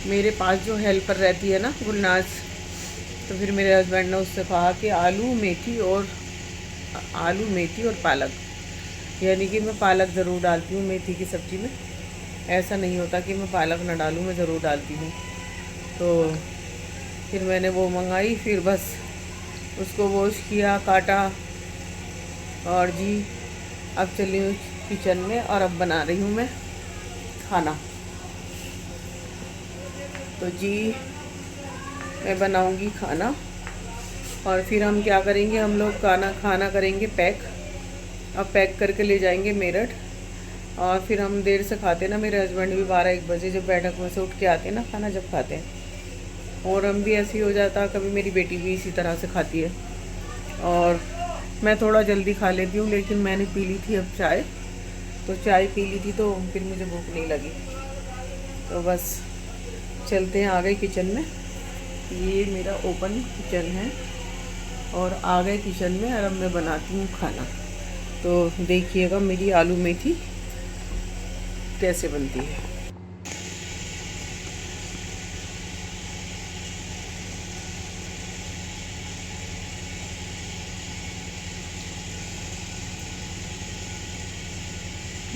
मेरे पास जो हेल्पर रहती है ना गुलनाज, तो फिर मेरे हस्बैंड ने उससे कहा कि आलू मेथी और पालक, यानी कि मैं पालक ज़रूर डालती हूँ मेथी की सब्ज़ी में। ऐसा नहीं होता कि मैं पालक ना डालूँ, मैं ज़रूर डालती हूँ। तो फिर मैंने वो मंगाई, फिर बस उसको वॉश किया, काटा, और जी अब चली हूँ किचन में और अब बना रही हूँ मैं खाना। तो जी मैं बनाऊँगी खाना और फिर हम क्या करेंगे, हम लोग खाना करेंगे पैक। अब पैक करके ले जाएंगे मेरठ, और फिर हम देर से खाते हैं ना, मेरे हस्बैंड भी 12-1 बजे जब बैठक में से उठ के आते हैं ना, खाना जब खाते हैं, और हम भी ऐसे ही हो जाता। कभी मेरी बेटी भी इसी तरह से खाती है और मैं थोड़ा जल्दी खा लेती हूँ। लेकिन मैंने पी ली थी अब चाय, तो चाय पी ली थी तो फिर मुझे भूख नहीं लगी। तो बस चलते हैं, आ गए किचन में। ये मेरा ओपन किचन है और आ गए किचन में और अब मैं बनाती हूँ खाना। तो देखिएगा मेरी आलू मेथी कैसे बनती है।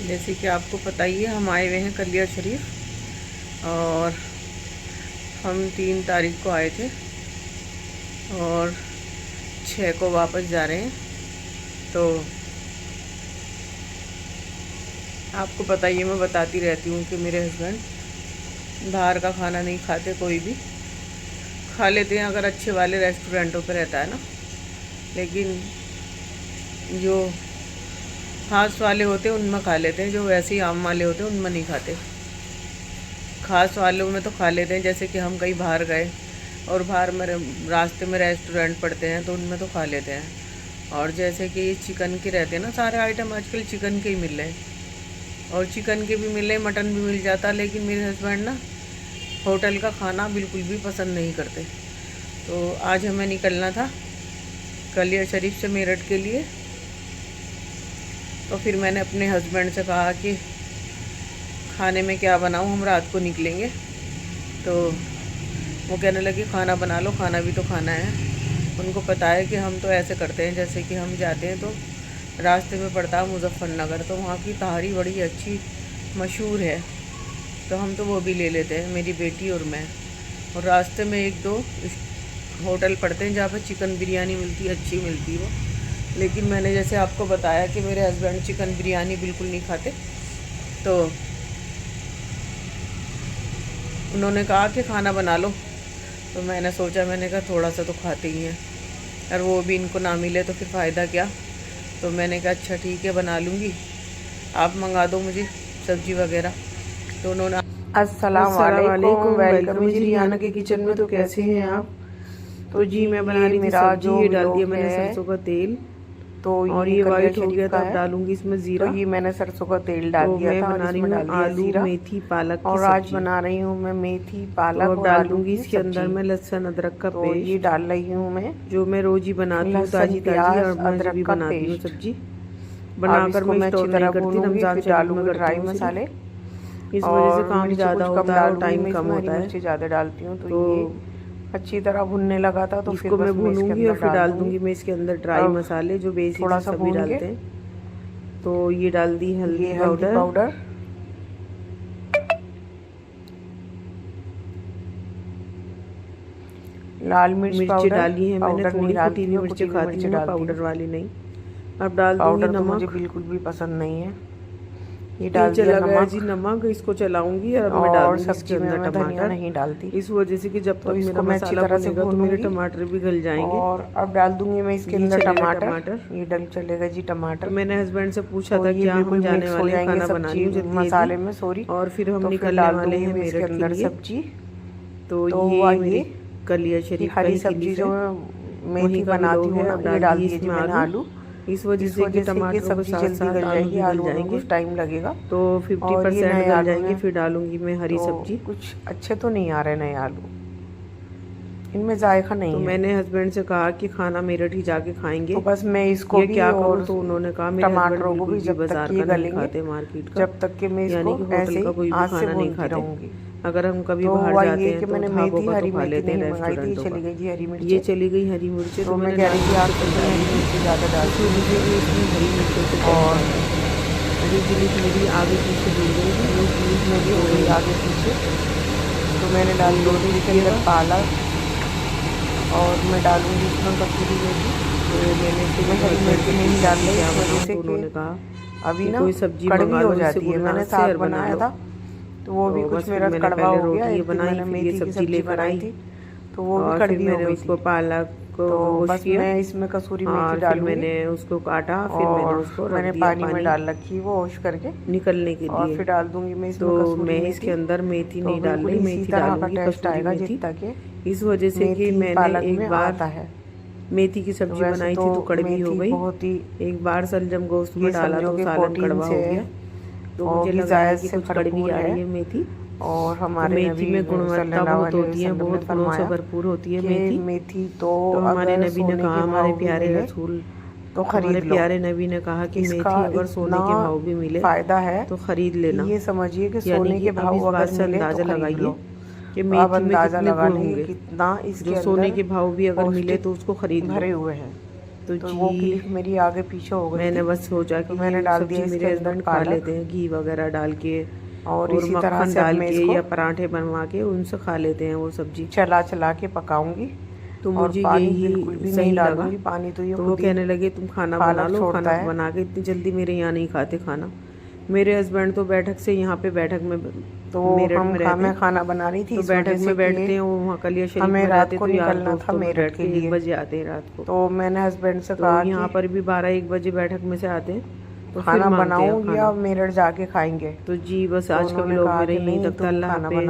जैसे कि आपको पता ही है, हम आए हुए हैं कलिया शरीफ और हम 3 तारीख को आए थे और 6 को वापस जा रहे हैं। तो आपको पता ही है, मैं बताती रहती हूँ कि मेरे हस्बैंड बाहर का खाना नहीं खाते, कोई भी खा लेते हैं अगर अच्छे वाले रेस्टोरेंटों पे रहता है ना, लेकिन जो खास वाले होते हैं उनमें खा लेते हैं, जो वैसे ही आम वाले होते हैं उनमें नहीं खाते। खास वालों में तो खा लेते हैं, जैसे कि हम कहीं बाहर गए और बाहर में रास्ते में रेस्टोरेंट पड़ते हैं तो उनमें तो खा लेते हैं। और जैसे कि चिकन के रहते हैं ना, सारे आइटम आजकल चिकन के ही मिल रहे हैं, और चिकन के भी मिल रहे, मटन भी मिल जाता। लेकिन मेरे हस्बैंड ना होटल का खाना बिल्कुल भी पसंद नहीं करते। तो आज हमें निकलना था कलिया शरीफ से मेरठ के लिए। तो फिर मैंने अपने हस्बैंड से कहा कि खाने में क्या बनाऊं, हम रात को निकलेंगे। तो वो कहने लगे खाना बना लो, खाना भी तो खाना है। उनको पता है कि हम तो ऐसे करते हैं, जैसे कि हम जाते हैं तो रास्ते में पड़ता है मुजफ्फरनगर, तो वहाँ की तहारी बड़ी अच्छी मशहूर है, तो हम तो वो भी ले लेते हैं, मेरी बेटी और मैं। और रास्ते में 1-2 होटल पड़ते हैं जहाँ पे चिकन बिरयानी मिलती है, अच्छी मिलती है वो। लेकिन मैंने जैसे आपको बताया कि मेरे हस्बैंड चिकन बिरयानी बिल्कुल नहीं खाते, तो उन्होंने कहा कि खाना बना लो। तो मैंने सोचा, मैंने कहा थोड़ा सा तो खाते ही हैं, और वो भी इनको ना मिले तो फिर फ़ायदा क्या। तो मैंने कहा अच्छा ठीक है, बना लूँगी, आप मंगा दो मुझे सब्ज़ी वगैरह। तो उन्होंने अस्सलाम वालेकुम, वेलकम जी रियाना के किचन में। तो कैसे हैं आप? तो जी मैं बना रही थी सब्जी, ये डाल दिया मैंने सरसों का तेल, तो और ये वाइट हो गया था। अब डालूंगी इसमें जीरा। तो ये मैंने सरसों का तेल डाल दिया था, मैं बना रही हूँ आलू मेथी पालक की और सब्जी। आज बना रही हूँ मैं मेथी पालक तो अब और डाल आलू दूंगी की इसके अंदर सब्जी। मैं लहसुन अदरक का तो ये पेस्ट, डाल रही हूँ मैं, जो मैं रोज ही बनाती हूँ, ताजी ताजी, और मैं भी बनाती हूँ सब्जी बनाकर मैं स्टोर नहीं करती, रमज़ान शरीफ में करती ड्राई हूँ सिर्फ। मसाले, इस वजह से और काम मिर्ची ज़्यादा कुछ कम होता है और डालूंगी टाइम मैं, कम इसमें हरी होता है। मिर्ची ज़्यादा डालती हूँ। तो तो ये अच्छी तरह भुनने लगा था, तो फिर इसको मैं बस मैं इसके भूनूंगी और अंदर फिर डाल डाल दूंगी मैं इसके अंदर ड्राई मसाले, जो बेसिक थोड़ा से सा सभी भून के डालते हैं। तो ये डाल दी हल्दी पाउडर, लाल मिर्च मिर्ची पाउडर, डाली है मैंने, पाउडर नहीं थोड़ी कुटी डालती हुई हूँ, मिर्ची कुटी हुई खाती मिर्ची हूँ मैं, डालती पाउडर हूँ। वाली नहीं। अब डाल दूंगी पाउडर तो मुझे नमक, बिल्कुल भी पसंद नहीं है। ये ये डाल दिया चला गया जी नमक, नमक। इसको चलाऊंगी और मैं और डालूंगी इसके सब्जी में अंदर मैं धनिया टमाटर, नहीं डालती। इस वजह से कि जब तो तक मेरा इसको मैं अच्छी मसाला तरह से भुनेगा तो मेरे भूनूंगी, टमाटर भी गल जाएंगे। और अब डाल दूंगी मैं इसके ये अंदर चलेगा टमाटर। ये डल चलेगा जी तो टमाटर। मैंने हस्बैंड से पूछा तो था ये क्या हम बिल्कुल जाने मिक्स हो वाले हैं, जाएंगे खाना बना रही सब्जी हूँ जल्दी मसाले जल्दी, में, सॉरी। और फिर हम तो फिर निकलने डाल वाले दूंगी हैं मैं इसके मेरठ के अंदर लिए। सब्जी। तो तो ये मेरी ये कलिया कि शरीफ का हरी ही सब्जी क्लिप जो है, मैं वहीं मेथी का भी बनाती लोग हूँ है। ना, अब ये डाल डाल दिए दिए जी इसमें मैंने आलू। इस वजह इस से कि वजह से ये टमाटरों के सब्जी साथ जल्दी साथ गल आलू जाएगी, भी गल आलूओं में जाएंगे। कुछ टाइम लगेगा। तो और ये 50% नए गल आलू जाएंगे, हैं, फिर डालूंगी मैं हरी तो सब्जी। कुछ अच्छे तो नहीं आ रहे नए आलू, इनमें जायका तो नहीं है। मैंने हस्बैंड से कहा कि खाना मेरठ ही जाके खाएंगे, तो बस मैं इसको ये भी क्या करूँ। और तो उन्होंने कहा, मेरे हस्बैंड टमाटरों को बिल्कुल भी भी जब तक बाज़ार ये का नहीं गलेंगे, खाते, मार्केट का, जब तक कि मैं यानी इसको कि होटल ऐसे का ही कोई भी हाथ से खाना नहीं भूनती खाते। रहूँगी। अगर हम कभी तो बाहर हुआ जाते ये हैं कि तो मैंने ढाबों मेथी का तो हरी खा मेथी लेते हैं नहीं मंगाई थी, रेस्टोरेंटों चली का। गई जी हरी ये मिर्चें। चली गई हरी मिर्चें, तो मैं मैंने कह लाल रही थी आप मिर्च तो डाली हरी है, मिर्ची ज़्यादा इस डालती वजह हैं। से भी इसमें हरी मिर्चों से टेस्ट और आता है। हरी गिलिक मेरी आगे पीछे जुड़ गई थी, ये गिलीस मेरी हो गई आगे पीछे। तो मैंने तो डाली थी इसके अंदर देखिएगा। पालक, और मैं डालूंगी इसमें कसूरी मेथी। तो मैंने फिर मैं हरी हस्बैंड मिर्ची से नहीं पूछा डाल कि रही क्या इस वजह बनाऊँ, से तो कि उन्होंने कहा अभी कि ना कोई सब्जी कड़वी मंगा हो लो इससे जाती है। मैंने गुलनाथ से साग और बना बनाया लो। था तो वो भी तो कुछ बस फिर मेरा मैंने कड़वा पहले हो गया। रोटी ये एक दिन बनाई, मैंने फिर ये मेथी की सब्जी सब्जी लेकर बनाई आई थी तो वो भी और फिर कड़वी हो मैंने गई उसको थी। पालक को तो वॉश बस किया मैं इसमें कसूरी मेथी और फिर डालूंगी। मैंने उसको काटा, फिर मैंने और उसको रख मैंने दिया पानी में पानी डाल रखी वो वॉश करके। निकलने के और लिए। फिर डाल दूंगी मैं तो इसमें कसूरी मैं इसके मेथी। अंदर मेथी तो नहीं डाल बिल्कुल रही, इसी मेथी तरह का डालूंगी टेस्ट कसूरी आएगा मेथी, जितना के इस वजह से कि मेथी मैंने पालक में एक बार आता है। मेथी की तो सब्जी वैसे बनाई तो थी तो कड़वी हो मेथी गई। बहुत ही, एक बार सलजम गोश्त में ये डाला समझो तो कि सालन प्रोटीन कड़वा से हो गया। तो और मुझे लग रहा है ग़िज़ायत कि से कुछ कड़वी भरपूर आ है। रही है मेथी। और तो हमारे मेथी नबी में गुणवत्ता सल्लल्लाहु बहुत अलैहि होती है, वसल्लम ने बहुत गुणों से फरमाया भरपूर होती है कि मेथी। मेथी तो तो हमारे अगर नबी ने सोने कहा, के हमारे भाव भी प्यारे मिले रसूल तो हमारे ख़रीद लो। प्यारे नबी ने कहा कि इसका मेथी अगर इतना सोने के भाव भी मिले फ़ायदा है तो ख़रीद कि लेना। ये समझिए कि यानी सोने कि के अब इस भाव बात अगर से मिले तो अंदाज़ा ख़रीद लगाइए लो। कि तो आप मेथी में अंदाज़ा कितने लगा गुण लें कि होंगे। कितना इसके जो सोने अंदर के भाव भी अगर मिले पौष्टिक तो उसको ख़रीद लो। भरे हुए हैं। तो तो वो जी क्लिप मेरी आगे पीछे हो गई मैंने थी। बस सोचा तो कि मैंने ये डाल दिया सब्ज़ी इसके मेरे अंदर हस्बैंड खा पालक। लेते हैं घी वगैरह डाल के और और इसी तरह मक्खन से अब डाल मैं के इसको या पराठे बनवा के उनसे खा लेते हैं वो सब्ज़ी। चला चला के पकाऊंगी। तो और मुझे पानी यही बिल्कुल भी नहीं सही लगा। डालूंगी, पानी तो ये तो वो खुद ही कहने लगे तुम खाना बना पालक लो, छोड़ता खाना है। बना के इतनी जल्दी मेरे यहाँ नहीं खाते खाना। मेरे हस्बैंड तो बैठक से यहाँ पे बैठक में तो मेरठ में रहते मैं हैं, खाना बना रही थी तो इस बैठक वजह से में कि बैठते हैं वो वहाँ कलिया शरीफ हमें में रात रहते, को तो यार निकलना था दोस्तों में मेरठ बैठ के के 1 लिए। बजे आते हैं रात को। तो मैंने हस्बैंड से तो कहा यहाँ कि पर भी 12-1 बजे बैठक में से आते हैं तो फिर खाना मांगते हैं बनाऊं खाना। या मेरठ जाके खाएंगे। तो जी बस तो आज का उन्होंने व्लॉग कहा मेरा कि यहीं नहीं तक था। तुम अल्लाह खाना बना हाफिज़।